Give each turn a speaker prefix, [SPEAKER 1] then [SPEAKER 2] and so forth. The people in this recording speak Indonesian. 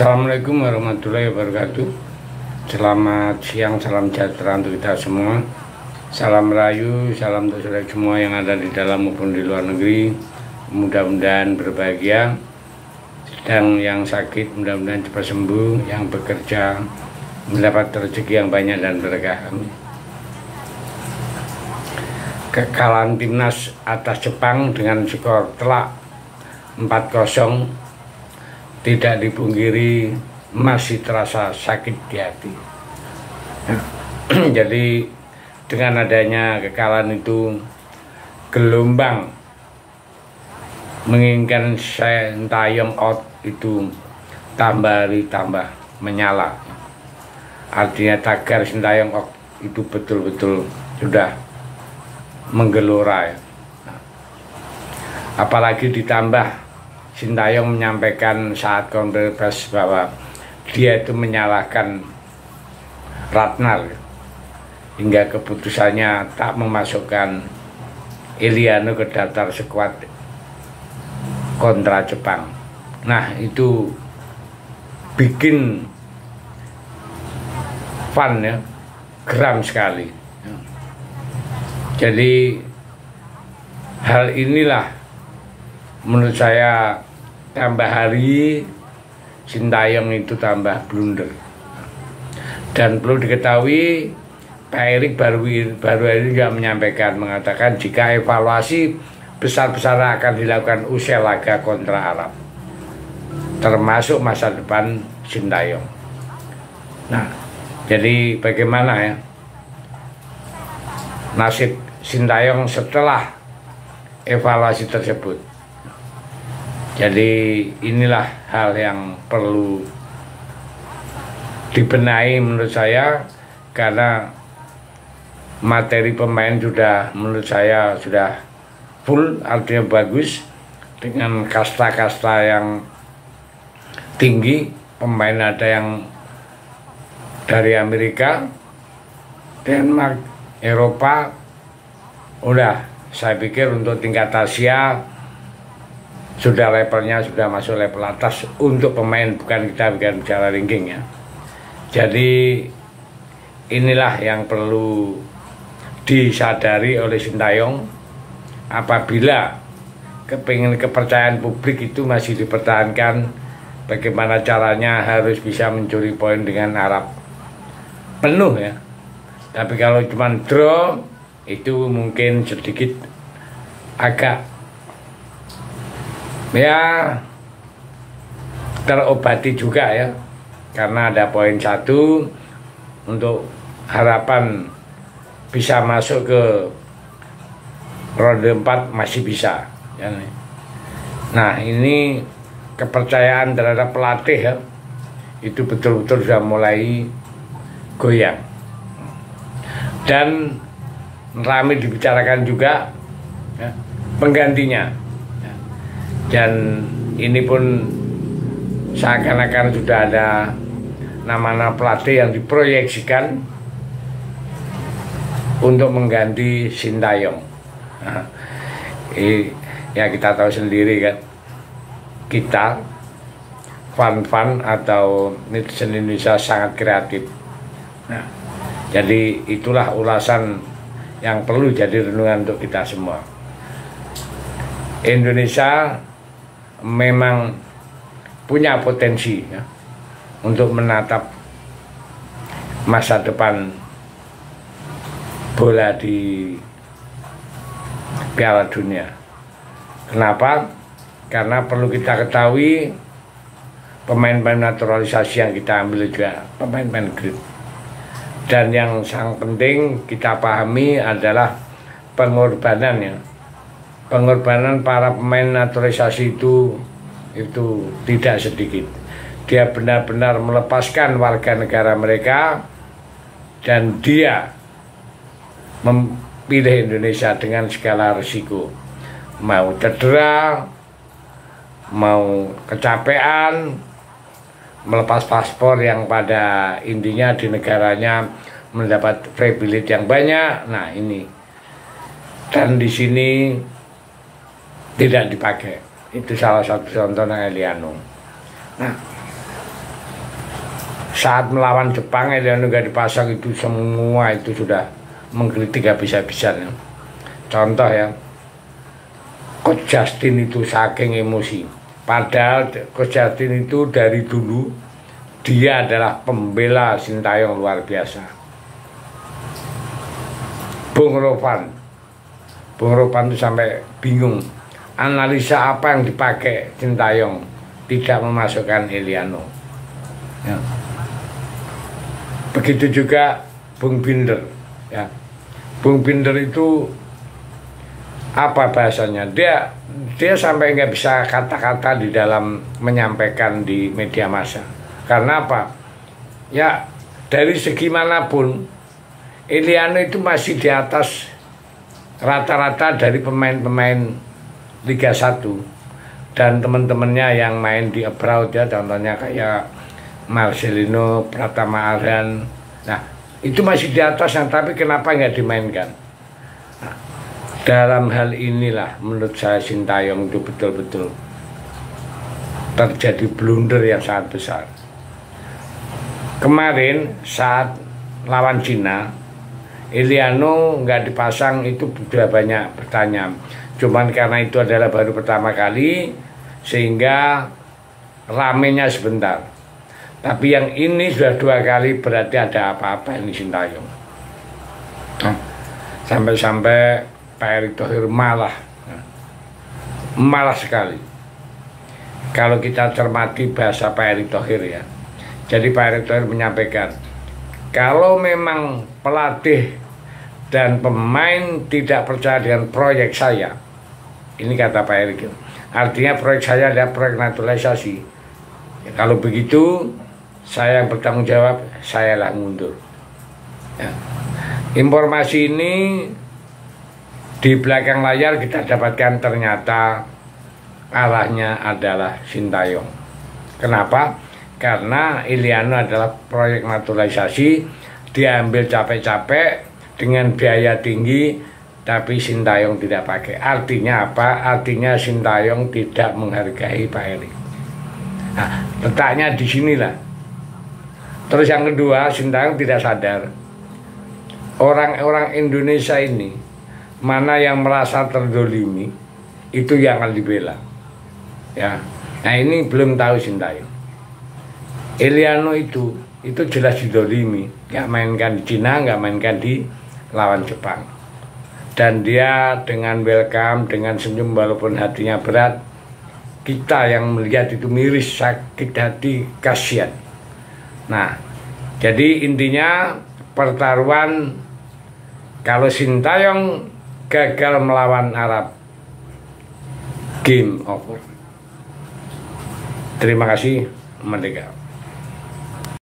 [SPEAKER 1] Assalamualaikum warahmatullahi wabarakatuh. Selamat siang, salam sejahtera untuk kita semua. Salam rayu, salam untuk saudara semua yang ada di dalam maupun di luar negeri. Mudah-mudahan berbahagia. Sedang yang sakit mudah-mudahan cepat sembuh. Yang bekerja mendapat rezeki yang banyak dan berkah. Kekalahan timnas atas Jepang dengan skor telak 4-0 tidak dipungkiri masih terasa sakit di hati. Jadi dengan adanya kekalahan itu, gelombang menginginkan Sintayong out itu tambah menyala. Artinya tagar Sintayong out itu betul-betul sudah menggelora ya. Apalagi ditambah Sintayong menyampaikan saat konferensi pers bahwa dia itu menyalahkan Ratnar hingga keputusannya tak memasukkan Iliano ke daftar skuad kontra Jepang. Nah, itu bikin fun ya, geram sekali. Jadi hal inilah menurut saya tambah hari Sintayong itu tambah blunder. Dan perlu diketahui Pak Erik baru ini juga mengatakan jika evaluasi besar-besaran akan dilakukan usai laga kontra Arab, termasuk masa depan Sintayong. Nah, jadi bagaimana ya nasib Sintayong setelah evaluasi tersebut? Jadi inilah hal yang perlu dibenahi menurut saya, karena materi pemain sudah menurut saya sudah full, artinya bagus, dengan kasta-kasta yang tinggi. Pemain ada yang dari Amerika, Denmark, Eropa. Udah, saya pikir untuk tingkat Asia sudah levelnya sudah masuk level atas untuk pemain, bukan kita bicara ranking ya. Jadi inilah yang perlu disadari oleh Sintayong. Apabila kepercayaan publik itu masih dipertahankan, bagaimana caranya harus bisa mencuri poin dengan Arab penuh ya. Tapi kalau cuma draw itu mungkin sedikit agak ya terobati juga ya, karena ada poin 1 untuk harapan bisa masuk ke ronde 4 masih bisa ya. Nah, ini kepercayaan terhadap pelatih ya, itu betul-betul sudah mulai goyang. Dan ramai dibicarakan juga ya, penggantinya. Dan ini pun seakan-akan sudah ada nama-nama pelatih yang diproyeksikan untuk mengganti Sintayong. Nah, ya kita tahu sendiri kan, kita fan atau netizen Indonesia sangat kreatif. Nah, jadi itulah ulasan yang perlu jadi renungan untuk kita semua. Indonesia memang punya potensi ya, untuk menatap masa depan bola di Piala Dunia. Kenapa? Karena perlu kita ketahui pemain-pemain naturalisasi yang kita ambil juga pemain-pemain grade. Dan yang sangat penting kita pahami adalah pengorbanannya. Pengorbanan para pemain naturalisasi itu tidak sedikit. Dia benar-benar melepaskan warga negara mereka dan dia memilih Indonesia dengan segala risiko. Mau cedera, mau kecapean, melepas paspor yang pada intinya di negaranya mendapat privilege yang banyak. Nah, ini. Dan di sini tidak dipakai. Itu salah satu contohnya Iliano. Nah, saat melawan Jepang, Eliano nggak dipasang itu semua itu sudah mengkritik habis-habisan. Contoh ya, Coach Justin itu saking emosi. Padahal Coach Justin itu dari dulu dia adalah pembela Sintayong luar biasa. Bung Ropan itu sampai bingung analisa apa yang dipakai Sintayong tidak memasukkan Eliano. Ya. Begitu juga Bung Binder. Ya. Bung Binder itu apa bahasanya? Dia sampai nggak bisa kata-kata di dalam menyampaikan di media massa. Karena apa? Ya dari segi manapun Eliano itu masih di atas rata-rata dari pemain-pemain Liga 1 dan teman-temannya yang main di abroad ya, contohnya kayak Marcelino, Pratama Arhan. Nah itu masih di atas, tapi kenapa nggak dimainkan? Nah, dalam hal inilah menurut saya Sintayong itu betul-betul terjadi blunder yang sangat besar. Kemarin saat lawan Cina, Eliano nggak dipasang itu sudah banyak bertanya. Cuman karena itu adalah baru pertama kali sehingga ramenya sebentar. Tapi yang ini sudah 2 kali, berarti ada apa-apa ini Sintayong. Sampai-sampai Pak Erick Thohir malah sekali. Kalau kita cermati bahasa Pak Erick Thohir ya. Jadi Pak Erick Thohir menyampaikan, kalau memang pelatih dan pemain tidak percaya dengan proyek saya, ini kata Pak Erick, artinya proyek saya adalah proyek naturalisasi. Ya, kalau begitu saya yang bertanggung jawab, saya lah mundur. Ya. Informasi ini di belakang layar kita dapatkan ternyata arahnya adalah Sintayong. Kenapa? Karena Eliano adalah proyek naturalisasi, diambil capek-capek dengan biaya tinggi, tapi Sintayong tidak pakai. Artinya apa? Artinya Sintayong tidak menghargai Pak Erick. Nah, letaknya di sinilah. Terus yang kedua, Sintayong tidak sadar orang-orang Indonesia ini mana yang merasa terdolimi itu yang akan dibela. Ya, nah ini belum tahu Sintayong. Eliano itu jelas didolimi, nggak mainkan di Cina, nggak mainkan di lawan Jepang. Dan dia dengan welcome, dengan senyum walaupun hatinya berat, kita yang melihat itu miris, sakit hati, kasihan. Nah, jadi intinya pertaruhan kalau Sintayong gagal melawan Arab, game over. Terima kasih, merdeka.